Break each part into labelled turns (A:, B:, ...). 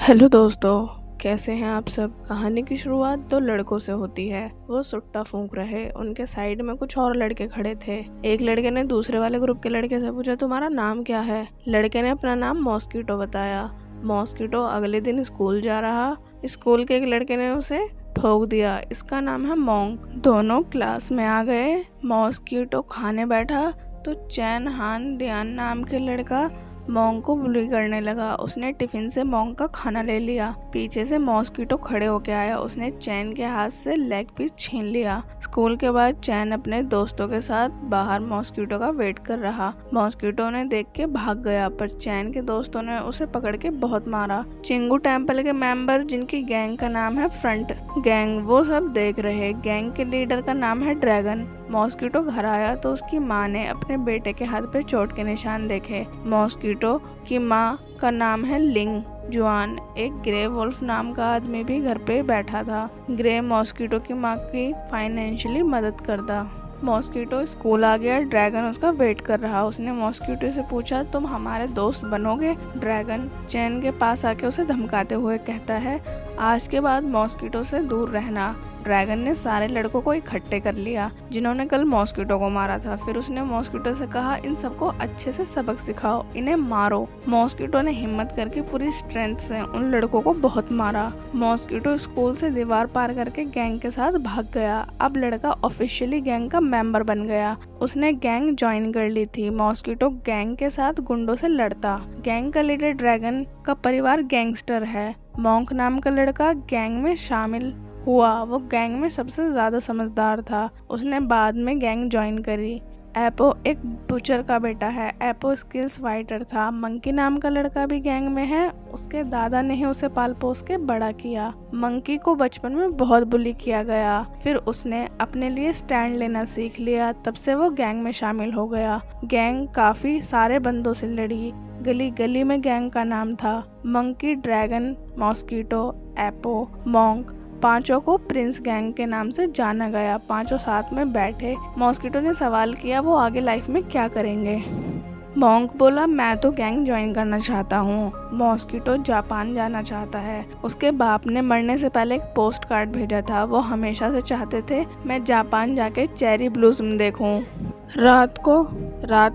A: Hello दोस्तों, कैसे हैं आप सब। कहानी की शुरुआत दो लड़कों से होती है। वो सुट्टा फूंक रहे, उनके साइड में कुछ और लड़के खड़े थे। एक लड़के ने दूसरे वाले ग्रुप के लड़के से पूछा, तुम्हारा नाम क्या है। लड़के ने अपना नाम मॉस्किटो बताया। मॉस्किटो अगले दिन स्कूल जा रहा। स्कूल के एक लड़के ने उसे ठोक दिया, इसका नाम है मोंक। दोनों क्लास में आ गए। मॉस्किटो खाने बैठा तो चैन हान दियान नाम के लड़का मोंक को बुली करने लगा। उसने टिफिन से मोंक का खाना ले लिया। पीछे से मॉस्किटो खड़े होके आया। उसने चैन के हाथ से लेग पीस छीन लिया। स्कूल के बाद चैन अपने दोस्तों के साथ बाहर मॉस्किटो का वेट कर रहा। मॉस्किटो ने देख के भाग गया, पर चैन के दोस्तों ने उसे पकड़ के बहुत मारा। चिंगू टेम्पल के मेंबर, जिनकी गैंग का नाम है फ्रंट गैंग, वो सब देख रहे। गैंग के लीडर का नाम है ड्रैगन। मॉस्किटो घर आया तो उसकी माँ ने अपने बेटे के हाथ पे चोट के निशान देखे। मॉस्किटो की माँ का नाम है लिंग जुआन। एक ग्रे वुल्फ नाम का आदमी भी घर पे बैठा था। ग्रे मॉस्किटो की माँ की फाइनेंशियली मदद करता। मॉस्किटो स्कूल आ गया। ड्रैगन उसका वेट कर रहा। उसने मॉस्किटो से पूछा, तुम हमारे दोस्त बनोगे। ड्रैगन चैन के पास आके उसे धमकाते हुए कहता है, आज के बाद मॉस्किटो से दूर रहना। ड्रैगन ने सारे लड़कों को इकट्ठे कर लिया जिन्होंने कल मॉस्किटो को मारा था। फिर उसने मॉस्किटो से कहा, इन सबको अच्छे से सबक सिखाओ, इन्हें मारो। मॉस्किटो ने हिम्मत करके पूरी स्ट्रेंथ से उन लड़कों को बहुत मारा। मॉस्किटो स्कूल से दीवार पार करके गैंग के साथ भाग गया। अब लड़का ऑफिशियली गैंग का मेंबर बन गया। उसने गैंग ज्वाइन कर ली थी। मॉस्किटो गैंग के साथ गुंडों से लड़ता। गैंग का लीडर ड्रैगन का परिवार गैंगस्टर है। मोंक नाम का लड़का गैंग में शामिल हुआ। वो गैंग में सबसे ज्यादा समझदार था। उसने बाद में गैंग ज्वाइन करी। एपो एक बुचर का बेटा है। एपो स्किल्स फाइटर था। मंकी नाम का लड़का भी गैंग में है। उसके दादा ने ही उसे पाल पोस के बड़ा किया। मंकी को बचपन में बहुत बुली किया गया। फिर उसने अपने लिए स्टैंड लेना सीख लिया। तब से वो गैंग में शामिल हो गया। गैंग काफी सारे बंदों से लड़ी। गली गली में गैंग का नाम था। Monkey, dragon, mosquito, apo, monk, पांचों को प्रिंस गैंग के नाम से जाना गया। पांचों साथ में बैठे। मॉस्किटो ने सवाल किया, वो आगे लाइफ में क्या करेंगे। मोंक बोला, मैं तो गैंग ज्वाइन करना चाहता हूँ। मॉस्किटो जापान जाना चाहता है। उसके बाप ने मरने से पहले एक पोस्ट कार्ड भेजा था। वो हमेशा से चाहते थे मैं जापान जाके चेरी ब्लॉसम देखूं। रात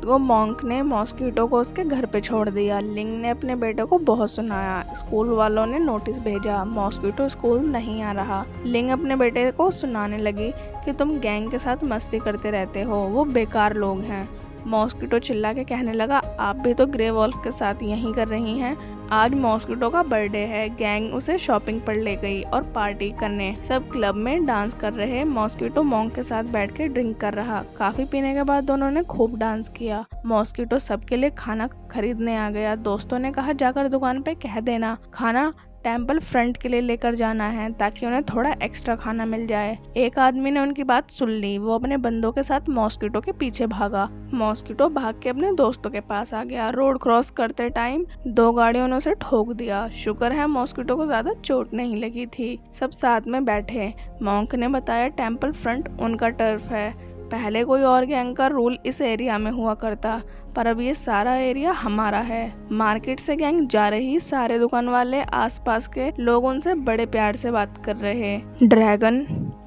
A: को मोंक ने मॉस्किटो को उसके घर पे छोड़ दिया। लिंग ने अपने बेटे को बहुत सुनाया। स्कूल वालों ने नोटिस भेजा, मॉस्किटो स्कूल नहीं आ रहा। लिंग अपने बेटे को सुनाने लगी कि तुम गैंग के साथ मस्ती करते रहते हो, वो बेकार लोग हैं। मॉस्किटो चिल्ला के कहने लगा, आप भी तो ग्रे वॉल्फ के साथ यही कर रही हैं। आज मॉस्किटो का बर्थडे है। गैंग उसे शॉपिंग पर ले गई और पार्टी करने। सब क्लब में डांस कर रहे। मॉस्किटो मोंक के साथ बैठ के ड्रिंक कर रहा। काफी पीने के बाद दोनों ने खूब डांस किया। मॉस्किटो सबके लिए खाना खरीदने आ गया। दोस्तों ने कहा, जाकर दुकान पे कह देना खाना टेम्पल फ्रंट के लिए लेकर जाना है, ताकि उन्हें थोड़ा एक्स्ट्रा खाना मिल जाए। एक आदमी ने उनकी बात सुन ली। वो अपने बंदों के साथ मॉस्किटो के पीछे भागा। मॉस्किटो भाग के अपने दोस्तों के पास आ गया। रोड क्रॉस करते टाइम दो गाड़ियों ने उसे ठोक दिया। शुक्र है मॉस्किटो को ज्यादा चोट नहीं लगी थी। सब साथ में बैठे। मोंक ने बताया, टेम्पल फ्रंट उनका टर्फ है। पहले कोई और गैंग का रूल इस एरिया में हुआ करता, पर अब ये सारा एरिया हमारा है। मार्केट से गैंग जा रही। सारे दुकान वाले, आसपास के लोग उनसे बड़े प्यार से बात कर रहे।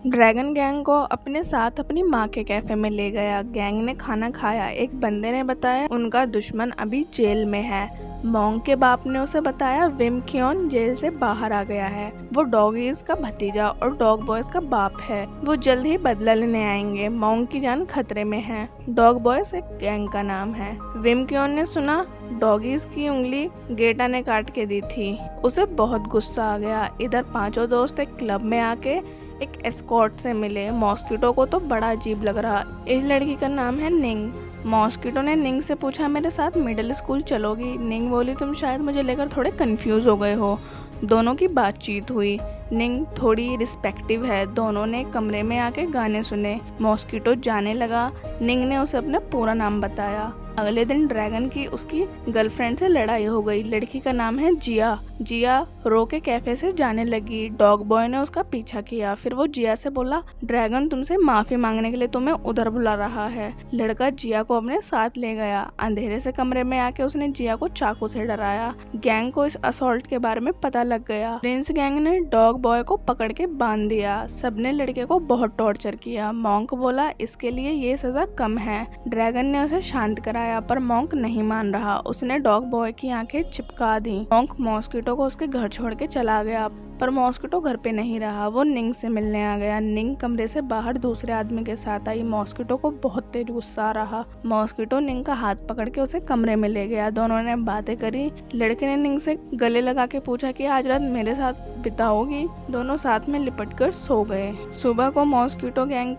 A: ड्रैगन गैंग को अपने साथ अपनी माँ के कैफे में ले गया। गैंग ने खाना खाया। एक बंदे ने बताया, उनका दुश्मन अभी जेल में है। मोंक के बाप ने उसे बताया, विम क्योन जेल से बाहर आ गया है। वो डॉगीज का भतीजा और डॉग बॉयज का बाप है। वो जल्द ही बदला लेने आएंगे। मोंक की जान खतरे में है। डॉग बॉयज एक गैंग का नाम है। विम क्योन ने सुना डॉगीज की उंगली गेटा ने काट के दी थी। उसे बहुत गुस्सा आ गया। इधर पांचों दोस्त एक क्लब में आके एक एस्कॉर्ट से मिले। मॉस्किटो को तो बड़ा अजीब लग रहा। इस लड़की का नाम है निंग। मॉस्किटो ने निंग से पूछा, मेरे साथ मिडिल स्कूल चलोगी। निंग बोली, तुम शायद मुझे लेकर थोड़े कंफ्यूज हो गए हो। दोनों की बातचीत हुई। निंग थोड़ी रिस्पेक्टिव है। दोनों ने कमरे में आके गाने सुने। मॉस्किटो जाने लगा। निंग ने उसे अपना पूरा नाम बताया। अगले दिन ड्रैगन की उसकी गर्लफ्रेंड से लड़ाई हो गई। लड़की का नाम है जिया। जिया रो के कैफे से जाने लगी। डॉग बॉय ने उसका पीछा किया। फिर वो जिया से बोला, ड्रैगन तुमसे माफी मांगने के लिए तुम्हें उधर बुला रहा है। लड़का जिया को अपने साथ ले गया। अंधेरे से कमरे में आके उसने जिया को चाकू से डराया। गैंग को इस असॉल्ट के बारे में पता लग गया। प्रिंस गैंग ने डॉग बॉय को पकड़ के बांध दिया। सबने लड़के को बहुत टॉर्चर किया। मॉन्क बोला इसके लिए ये सजा कम है। ड्रैगन ने उसे शांत कराया पर मॉन्क नहीं मान रहा। उसने डॉग बॉय की आंखें चिपका दी। मॉन्क मॉस्किटो को उसके घर छोड़ के चला गया पर मॉस्किटो घर पे नहीं रहा। वो निंग से मिलने आ गया। निंग कमरे से बाहर दूसरे आदमी के साथ आई। मॉस्किटो को बहुत तेज गुस्सा आ रहा। मॉस्किटो निंग का हाथ पकड़ के उसे कमरे में ले गया। दोनों ने बातें करी। लड़के ने निंग से गले लगा के पूछा कि आज रात मेरे साथ बिताओगी। दोनों साथ में लिपट कर सो गए। सुबह को मॉस्किटो गैंग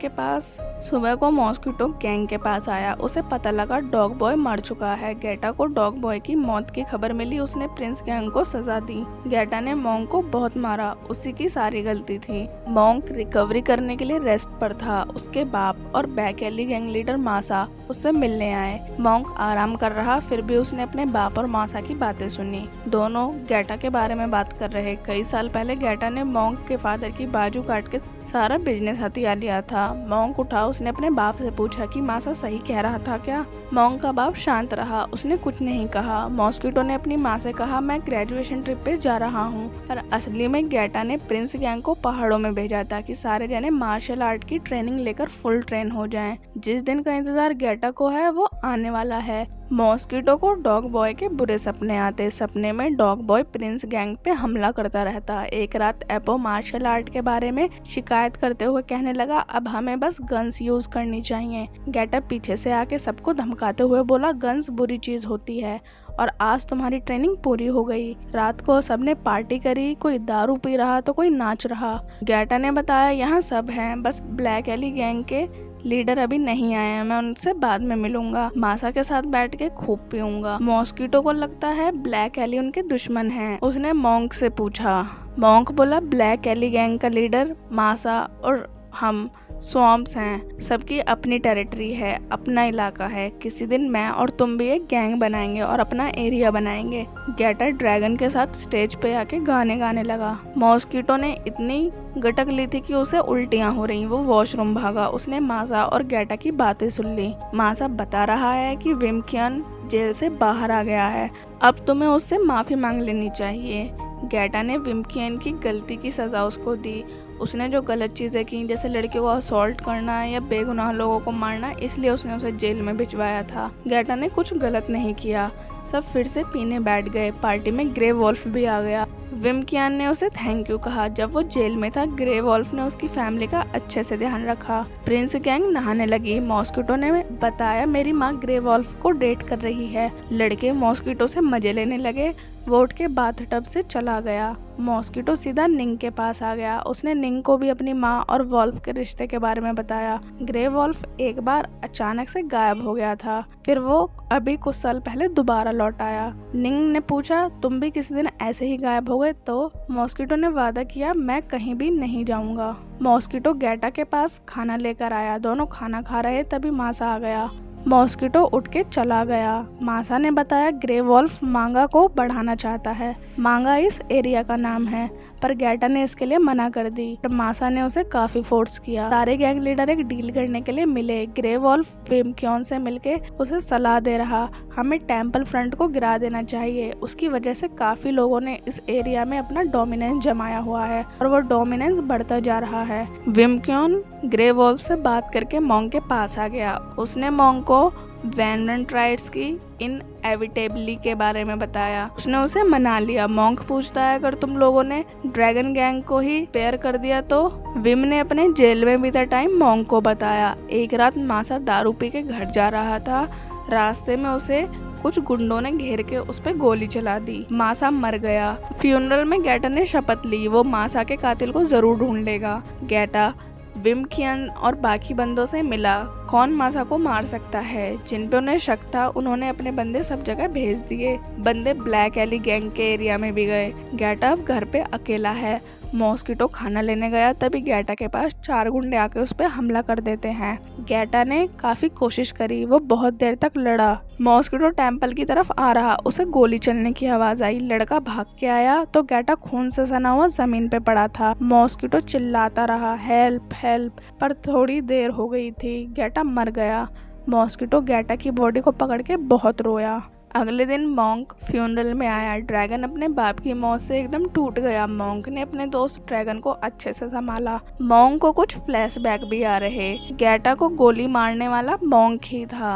A: के पास आया। उसे पता लगा डॉग बॉय मर चुका है। गेटा को डॉग बॉय की मौत की खबर मिली। उसने प्रिंस गैंग को सजा दी। गेटा ने मॉन्क को बहुत मारा। उसी की सारी गलती थी। मॉन्क रिकवरी करने के लिए रेस्ट पर था। उसके बाप और बैक एली गैंग लीडर मासा उससे मिलने आए। मॉन्क आराम कर रहा फिर भी उसने अपने बाप और मासा की बातें सुनी। दोनों गेटा के बारे में बात कर रहे। कई साल पहले गेटा ने मॉन्क के फादर की बाजू काट के सारा बिजनेस हथिया लिया था। मॉन्क उठा। उसने अपने बाप से पूछा कि मासा सही कह रहा था क्या। मॉन्क का बाप शांत रहा। उसने कुछ नहीं कहा। मॉस्किटो ने अपनी माँ से कहा, मैं ग्रेजुएशन ट्रिप पे जा रहा हूँ। पर असली में गेटा ने प्रिंस गैंग को पहाड़ों में भेजा था कि सारे जने मार्शल आर्ट की ट्रेनिंग लेकर फुल ट्रेन हो जाएं। जिस दिन का इंतजार गेटा को है वो आने वाला है। मॉस्किटो को डॉग बॉय के बुरे सपने आते। सपने में डॉग बॉय प्रिंस गैंग पे हमला करता रहता। एक रात एपो मार्शल आर्ट के बारे में शिकायत करते हुए कहने लगा, अब हमें बस गन्स यूज करनी चाहिए। गेटा पीछे से आके सबको धमकाते हुए बोला, गन्स बुरी चीज होती है और आज तुम्हारी ट्रेनिंग पूरी हो गई। रात को सबने पार्टी करी। कोई दारू पी रहा तो कोई नाच रहा। गेटा ने बताया, यहाँ सब हैं, बस ब्लैक एली गैंग के लीडर अभी नहीं आए हैं। मैं उनसे बाद में मिलूंगा। मासा के साथ बैठ के खूब पीऊंगा। मॉस्किटो को लगता है ब्लैक एली उनके दुश्मन हैं। उसने मॉन्क से पूछा। मॉन्क बोला, ब्लैक एली गैंग का लीडर मासा और हम स्वॉम्प्स हैं। सबकी अपनी टेरिटरी है, अपना इलाका है। किसी दिन मैं और तुम भी एक गैंग बनाएंगे और अपना एरिया बनाएंगे। गेटा ड्रैगन के साथ स्टेज पे आके गाने गाने लगा। मॉस्किटो ने इतनी गटक ली थी कि उसे उल्टियां हो रही। वो वॉशरूम भागा। उसने मासा और गेटा की बातें सुन ली। मासा बता रहा है कि विमकियन जेल से बाहर आ गया है। अब तुम्हें उससे माफी मांग लेनी चाहिए। गेटा ने विमकियन की गलती की सजा उसको दी। उसने जो गलत चीज़ें की जैसे लड़कियों को असॉल्ट करना या बेगुनाह लोगों को मारना, इसलिए उसने उसे जेल में भिजवाया था। गेटा ने कुछ गलत नहीं किया। सब फिर से पीने बैठ गए। पार्टी में ग्रे वॉल्फ भी आ गया। विमकियन ने उसे थैंक यू कहा। जब वो जेल में था ग्रे वॉल्फ ने उसकी फैमिली का अच्छे से ध्यान रखा। प्रिंस गैंग नहाने लगी। मॉस्किटो ने बताया, मेरी माँ ग्रे वॉल्फ को डेट कर रही है। लड़के मॉस्किटो से मजे लेने लगे। वो उठ के बाथटब से चला गया। मॉस्किटो सीधा निंग के पास आ गया। उसने निंग को भी अपनी माँ और वॉल्फ के रिश्ते के बारे में बताया। ग्रे वॉल्फ एक बार अचानक से गायब हो गया था, फिर वो अभी कुछ साल पहले दोबारा लौट आया। निंग ने पूछा, तुम भी किसी दिन ऐसे ही गायब हो गए? तो मॉस्किटो ने वादा किया, मैं कहीं भी नहीं जाऊंगा। मॉस्किटो गेटा के पास खाना लेकर आया। दोनों खाना खा रहे तभी मासा आ गया। मॉस्किटो उठ के चला गया। मासा ने बताया, ग्रे वॉल्फ मांगा को बढ़ाना चाहता है। मांगा इस एरिया का नाम है, पर गेटा ने इसके लिए मना कर दी। मासा ने उसे काफी फोर्स किया। सारे गैंग लीडर एक डील करने के लिए मिले। ग्रे वॉल्फ विमकियन से मिलके उसे सलाह दे रहा, हमें टेम्पल फ्रंट को गिरा देना चाहिए। उसकी वजह से काफी लोगों ने इस एरिया में अपना डोमिनेंस जमाया हुआ है और वो डोमिनेंस बढ़ता जा रहा है। विमकियन ग्रे वॉल्फ से बात करके मॉन्क के पास आ गया। उसने मॉन्क को वेनरेंट राइट्स की इनएविटेबली के बारे में बताया। उसने उसे मना लिया। मॉन्क पूछता है, अगर तुम लोगों ने ड्रैगन गैंग को ही पेयर कर दिया तो? विम ने अपने जेल में बीता टाइम मॉन्क को बताया। एक रात मासा दारू पी के घर जा रहा था। रास्ते में उसे कुछ गुंडों ने घेर के उस पे गोली चला दी। मासा मर गया। फ्यूनरल में गेटा ने शपथ ली, वो मासा के कातिल को जरूर ढूंढ लेगा। गेटा विमकियन और बाकी बंदों से मिला। कौन मासा को मार सकता है। जिन पे उन्हें शक था उन्होंने अपने बंदे सब जगह भेज दिए। बंदे ब्लैक एली गैंग के एरिया में भी गए। गेटा अब घर पे अकेला है। मॉस्किटो खाना लेने गया तभी गेटा के पास 4 गुंडे आके उस पर हमला कर देते हैं। गेटा ने काफी कोशिश करी, वो बहुत देर तक लड़ा। मॉस्किटो टेम्पल की तरफ आ रहा, उसे गोली चलने की आवाज आई। लड़का भाग के आया तो गेटा खून से सना हुआ जमीन पे पड़ा था। मॉस्किटो चिल्लाता रहा, हेल्प हेल्प, पर थोड़ी देर हो गई थी, गेटा मर गया। मॉस्किटो गेटा की बॉडी को पकड़ के बहुत रोया। अगले दिन मॉन्क फ्यूनरल में आया। ड्रैगन अपने बाप की मौत से एकदम टूट गया। मॉन्क ने अपने दोस्त ड्रैगन को अच्छे से संभाला। मॉन्क को कुछ फ्लैशबैक भी आ रहे। गेटा को गोली मारने वाला मॉन्क ही था।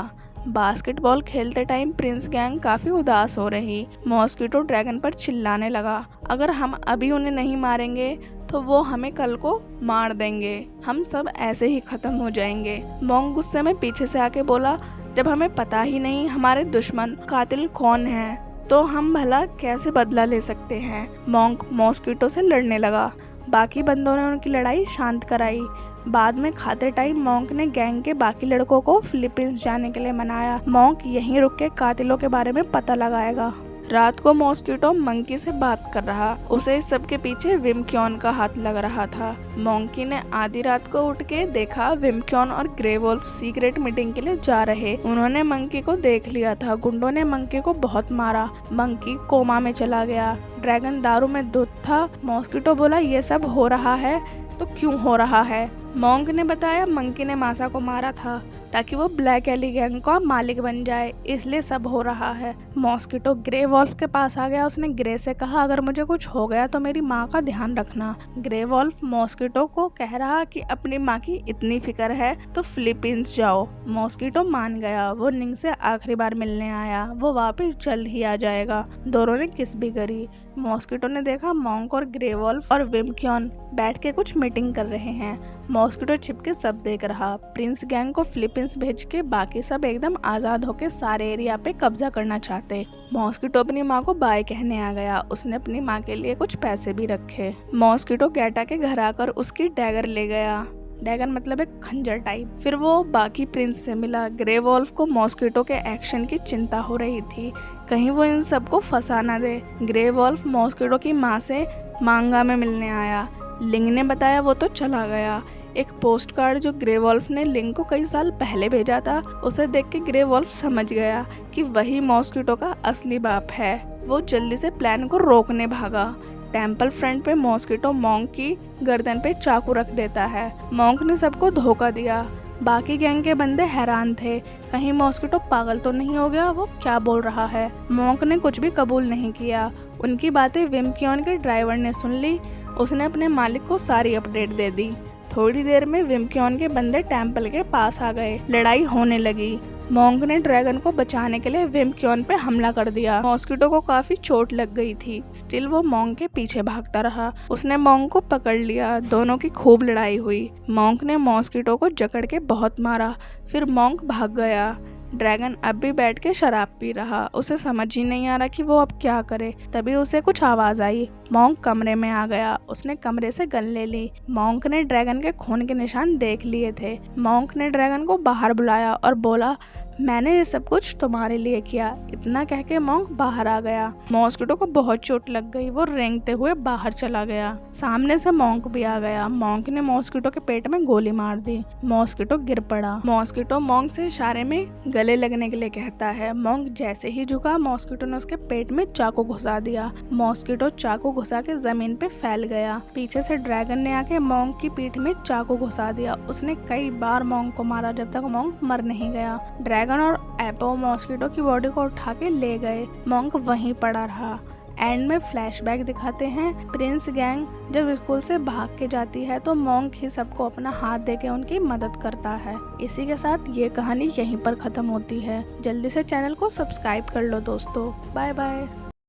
A: बास्केटबॉल खेलते टाइम प्रिंस गैंग काफी उदास हो रही। मॉस्किटो ड्रैगन पर चिल्लाने लगा, अगर हम अभी उन्हें नहीं मारेंगे तो वो हमें कल को मार देंगे, हम सब ऐसे ही खत्म हो जाएंगे। मॉन्क गुस्से में पीछे से आके बोला, जब हमें पता ही नहीं हमारे दुश्मन कातिल कौन है तो हम भला कैसे बदला ले सकते हैं। मॉन्क मॉस्किटो से लड़ने लगा। बाकी बंदों ने उनकी लड़ाई शांत कराई। बाद में खाते टाइम मॉन्क ने गैंग के बाकी लड़कों को फिलीपींस जाने के लिए मनाया। मॉन्क यहीं रुक के कातिलों के बारे में पता लगाएगा। रात को मॉस्किटो मंकी से बात कर रहा। उसे इस सब के पीछे विमक्योन का हाथ लग रहा था। मंकी ने आधी रात को उठ के देखा विमक्योन और ग्रे वोल्फ सीक्रेट मीटिंग के लिए जा रहे। उन्होंने मंकी को देख लिया था। गुंडों ने मंकी को बहुत मारा। मंकी कोमा में चला गया। ड्रैगन दारू में धुत था। मॉस्किटो बोला, ये सब हो रहा है तो क्यों हो रहा है। मॉन्क ने बताया मंकी ने मासा को मारा था ताकि वो ब्लैक एली गैंग का मालिक बन जाए, इसलिए सब हो रहा है। मॉस्किटो ग्रे वॉल्फ के पास आ गया। उसने ग्रे से कहा, अगर मुझे कुछ हो गया तो मेरी माँ का ध्यान रखना। ग्रे वॉल्फ मॉस्किटो को कह रहा कि अपनी माँ की इतनी फिक्र है तो फिलीपींस जाओ। मॉस्किटो मान गया। वो निंग से आखिरी बार मिलने आया। वो वापस जल्द ही आ जाएगा। दोनों ने किस भी करी। मॉस्किटो ने देखा मॉन्क और ग्रे वॉल्फ और विमक्योन बैठ के कुछ मीटिंग कर रहे हैं। मॉस्किटो छिप के सब देख रहा। प्रिंस गैंग को फिलीपींस भेज के बाकी सब एकदम आजाद होके सारे एरिया पे कब्जा करना चाहते। मॉस्किटो अपनी माँ को बाय कहने आ गया। उसने अपनी माँ के लिए कुछ पैसे भी रखे। मॉस्किटो गेटा के घर आकर उसकी डैगर ले गया। डैगर मतलब एक खंजर टाइप। फिर वो बाकी प्रिंस से मिला। ग्रे वॉल्फ को मॉस्किटो के एक्शन की चिंता हो रही थी, कहीं वो इन सबको फंसा ना दे। ग्रे वॉल्फ मॉस्किटो की माँ से मांगा में मिलने आया। लिंग ने बताया वो तो चला गया। एक पोस्ट कार्ड जो ग्रे वॉल्फ ने लिंग को कई साल पहले भेजा था, उसे देख के ग्रे वॉल्फ समझ गया कि वही मॉस्किटो का असली बाप है। वो जल्दी से प्लान को रोकने भागा। टेम्पल फ्रंट पे मॉस्किटो मॉन्क की गर्दन पे चाकू रख देता है। मॉन्क ने सबको धोखा दिया। बाकी गैंग के बंदे हैरान थे, कहीं मॉस्किटो पागल तो नहीं हो गया, वो क्या बोल रहा है। मॉन्क ने कुछ भी कबूल नहीं किया। उनकी बातें विमक्योन के ड्राइवर ने सुन ली। उसने अपने मालिक को सारी अपडेट दे दी। थोड़ी देर में विमक्योन के बंदे टेम्पल के पास आ गए। लड़ाई होने लगी। मॉन्क ने ड्रैगन को बचाने के लिए विमक्योन पे हमला कर दिया। मॉस्किटो को काफी चोट लग गई थी, स्टिल वो मॉन्क के पीछे भागता रहा। उसने मॉन्क को पकड़ लिया। दोनों की खूब लड़ाई हुई। मॉन्क ने मॉस्किटो को जकड़ के बहुत मारा। फिर मॉन्क भाग गया। ड्रैगन अब भी बैठ के शराब पी रहा। उसे समझ ही नहीं आ रहा कि वो अब क्या करे। तभी उसे कुछ आवाज आई। मॉन्क कमरे में आ गया। उसने कमरे से गन ले ली। मॉन्क ने ड्रैगन के खून के निशान देख लिए थे। मॉन्क ने ड्रैगन को बाहर बुलाया और बोला, मैंने ये सब कुछ तुम्हारे लिए किया। इतना कह के मॉन्क बाहर आ गया। मॉस्किटो को बहुत चोट लग गई। वो रेंगते हुए बाहर चला गया। सामने से मॉन्क भी आ गया। मॉन्क ने मॉस्किटो के पेट में गोली मार दी। मॉस्किटो गिर पड़ा। मॉस्किटो मॉन्क से इशारे में गले लगने के लिए कहता है। मॉन्क जैसे ही झुका, मॉस्किटो ने उसके पेट में चाकू घुसा दिया। मॉस्किटो चाकू घुसा के जमीन पे फैल गया। पीछे से ड्रैगन ने आके मॉन्क की पीठ में चाकू घुसा दिया। उसने कई बार मॉन्क को मारा जब तक मॉन्क मर नहीं गया। ड्रैगन और एपो मॉस्किटो की बॉडी को उठा के ले गए। मॉन्क वहीं पड़ा रहा। एंड में फ्लैशबैक दिखाते हैं। प्रिंस गैंग जब स्कूल से भाग के जाती है तो मॉन्क ही सबको अपना हाथ देके उनकी मदद करता है। इसी के साथ ये कहानी यहीं पर खत्म होती है। जल्दी से चैनल को सब्सक्राइब कर लो दोस्तों। Bye bye.